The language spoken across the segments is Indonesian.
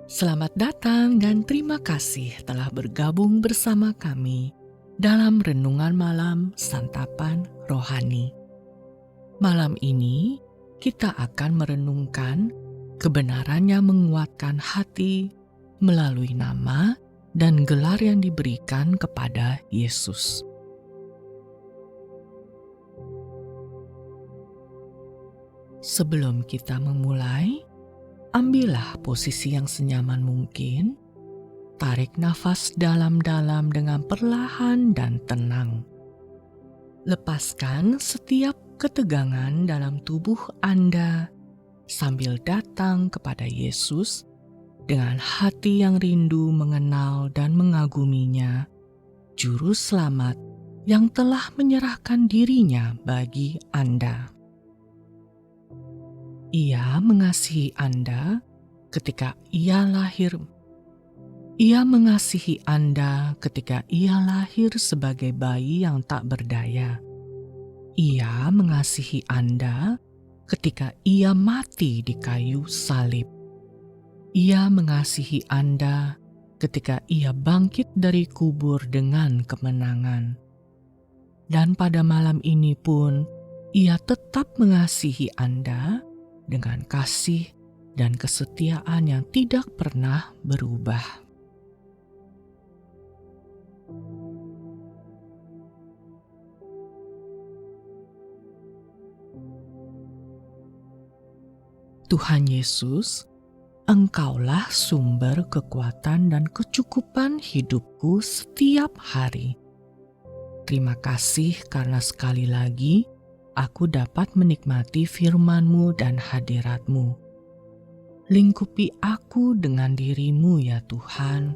Selamat datang dan terima kasih telah bergabung bersama kami dalam Renungan Malam Santapan Rohani. Malam ini kita akan merenungkan kebenaran yang menguatkan hati melalui nama dan gelar yang diberikan kepada Yesus. Sebelum kita memulai, ambillah posisi yang senyaman mungkin, tarik nafas dalam-dalam dengan perlahan dan tenang. Lepaskan setiap ketegangan dalam tubuh Anda sambil datang kepada Yesus dengan hati yang rindu mengenal dan mengaguminya, Juru Selamat yang telah menyerahkan dirinya bagi Anda. Ia mengasihi Anda ketika Ia lahir. Ia mengasihi Anda ketika Ia lahir sebagai bayi yang tak berdaya. Ia mengasihi Anda ketika Ia mati di kayu salib. Ia mengasihi Anda ketika Ia bangkit dari kubur dengan kemenangan. Dan pada malam ini pun, Ia tetap mengasihi Anda dengan kasih dan kesetiaan yang tidak pernah berubah. Tuhan Yesus, Engkaulah sumber kekuatan dan kecukupan hidupku setiap hari. Terima kasih karena sekali lagi aku dapat menikmati firman-Mu dan hadirat-Mu. Lingkupi aku dengan diri-Mu ya Tuhan,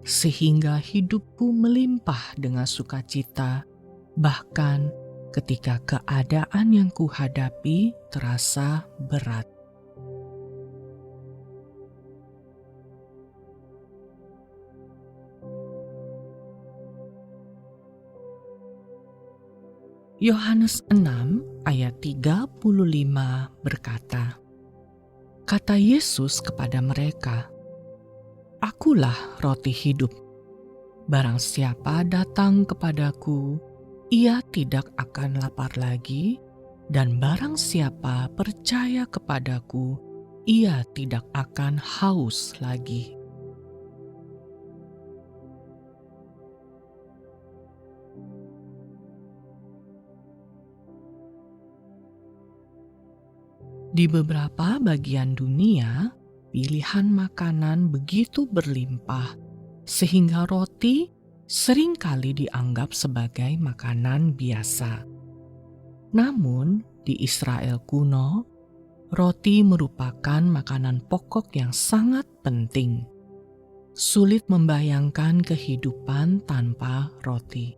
sehingga hidupku melimpah dengan sukacita, bahkan ketika keadaan yang kuhadapi terasa berat. Yohanes 6 ayat 35 berkata, kata Yesus kepada mereka, Akulah roti hidup. Barang siapa datang kepadaku, ia tidak akan lapar lagi, dan barang siapa percaya kepadaku, ia tidak akan haus lagi. Di beberapa bagian dunia, pilihan makanan begitu berlimpah, sehingga roti seringkali dianggap sebagai makanan biasa. Namun, di Israel kuno, roti merupakan makanan pokok yang sangat penting. Sulit membayangkan kehidupan tanpa roti.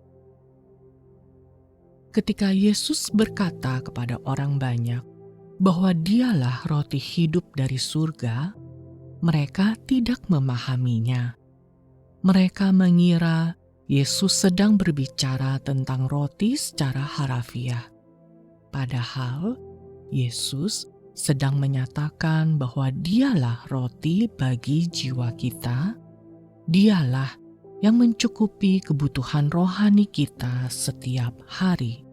Ketika Yesus berkata kepada orang banyak bahwa Dialah roti hidup dari surga, mereka tidak memahaminya. Mereka mengira Yesus sedang berbicara tentang roti secara harafiah. Padahal Yesus sedang menyatakan bahwa Dialah roti bagi jiwa kita. Dialah yang mencukupi kebutuhan rohani kita setiap hari.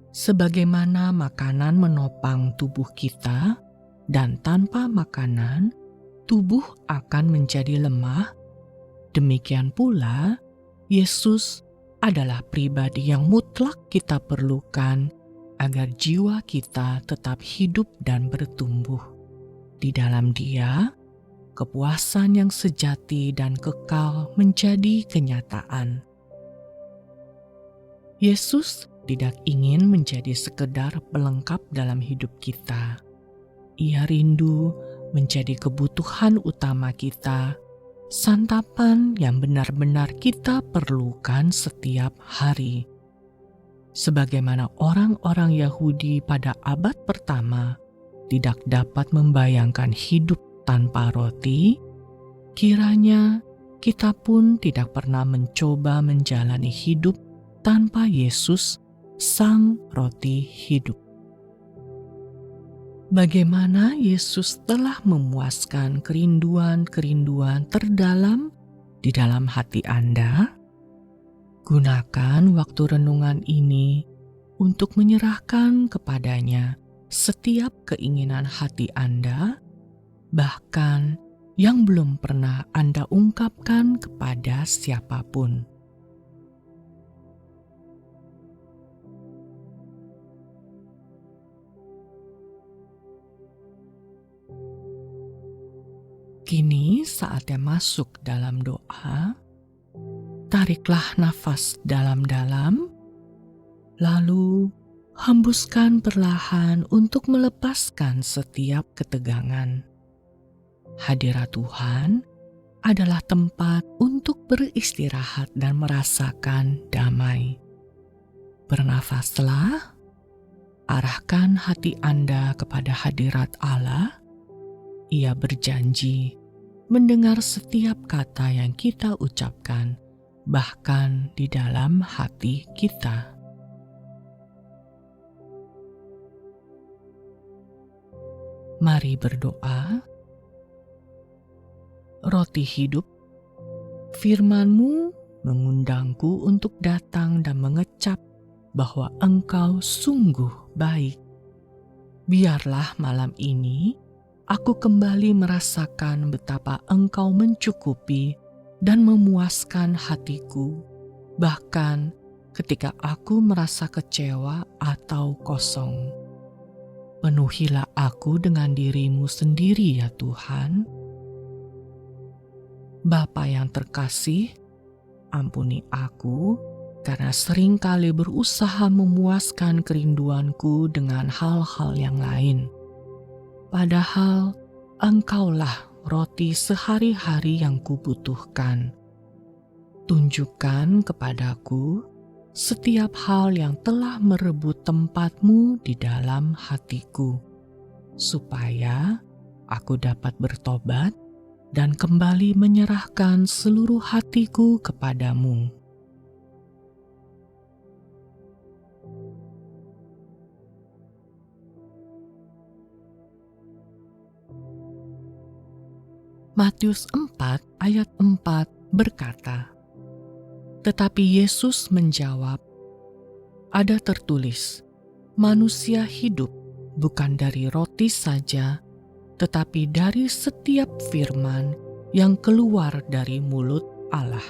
Sebagaimana makanan menopang tubuh kita, dan tanpa makanan, tubuh akan menjadi lemah, demikian pula Yesus adalah pribadi yang mutlak kita perlukan agar jiwa kita tetap hidup dan bertumbuh. Di dalam Dia, kepuasan yang sejati dan kekal menjadi kenyataan. Yesus tidak ingin menjadi sekedar pelengkap dalam hidup kita. Ia rindu menjadi kebutuhan utama kita, santapan yang benar-benar kita perlukan setiap hari. Sebagaimana orang-orang Yahudi pada abad pertama tidak dapat membayangkan hidup tanpa roti, kiranya kita pun tidak pernah mencoba menjalani hidup tanpa Yesus, Sang Roti Hidup. bagaimana Yesus telah memuaskan kerinduan-kerinduan terdalam di dalam hati Anda? Gunakan waktu renungan ini untuk menyerahkan kepadanya setiap keinginan hati Anda, bahkan yang belum pernah Anda ungkapkan kepada siapapun. Kini saatnya masuk dalam doa. Tariklah nafas dalam-dalam, lalu hembuskan perlahan untuk melepaskan setiap ketegangan. Hadirat Tuhan adalah tempat untuk beristirahat dan merasakan damai. Bernafaslah, arahkan hati Anda kepada hadirat Allah. Ia berjanji mendengar setiap kata yang kita ucapkan, bahkan di dalam hati kita. Mari berdoa. Roti hidup, firman-Mu mengundangku untuk datang dan mengecap bahwa Engkau sungguh baik. Biarlah malam ini aku kembali merasakan betapa Engkau mencukupi dan memuaskan hatiku, bahkan ketika aku merasa kecewa atau kosong. Penuhilah aku dengan diri-Mu sendiri ya Tuhan. Bapa yang terkasih, ampuni aku karena seringkali berusaha memuaskan kerinduanku dengan hal-hal yang lain. Padahal Engkaulah roti sehari-hari yang kubutuhkan. Tunjukkan kepadaku setiap hal yang telah merebut tempat-Mu di dalam hatiku, supaya aku dapat bertobat dan kembali menyerahkan seluruh hatiku kepadamu. Matius 4 ayat 4 berkata, "Tetapi Yesus menjawab, ada tertulis, manusia hidup bukan dari roti saja, tetapi dari setiap firman yang keluar dari mulut Allah."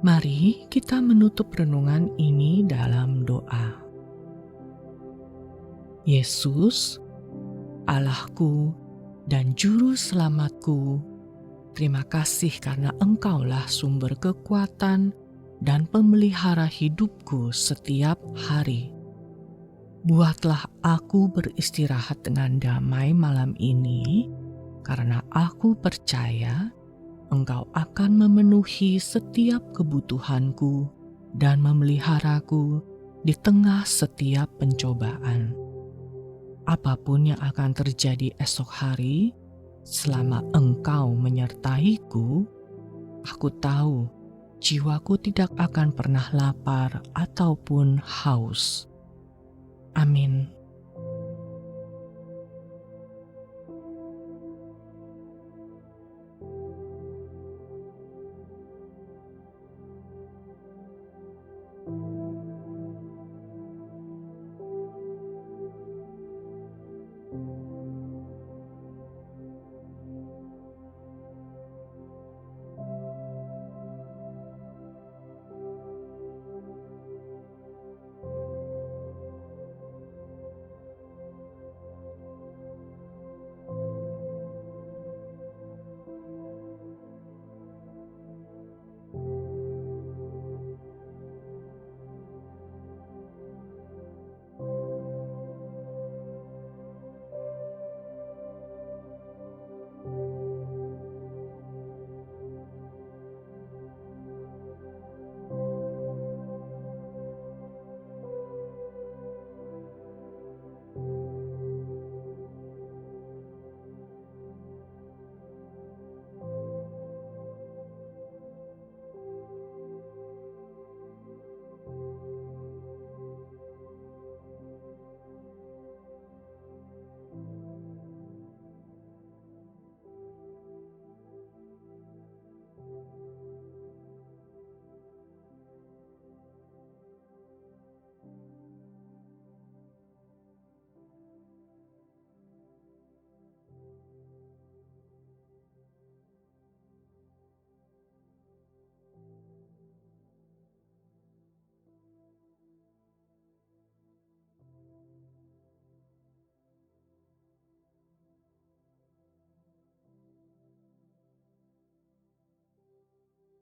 Mari kita menutup renungan ini dalam doa. Yesus, Allahku dan Juru Selamatku, terima kasih karena Engkaulah sumber kekuatan dan pemelihara hidupku setiap hari. Buatlah aku beristirahat dengan damai malam ini, karena aku percaya Engkau akan memenuhi setiap kebutuhanku dan memeliharaku di tengah setiap pencobaan. Apapun yang akan terjadi esok hari, selama Engkau menyertaiku, aku tahu jiwaku tidak akan pernah lapar ataupun haus. Amin.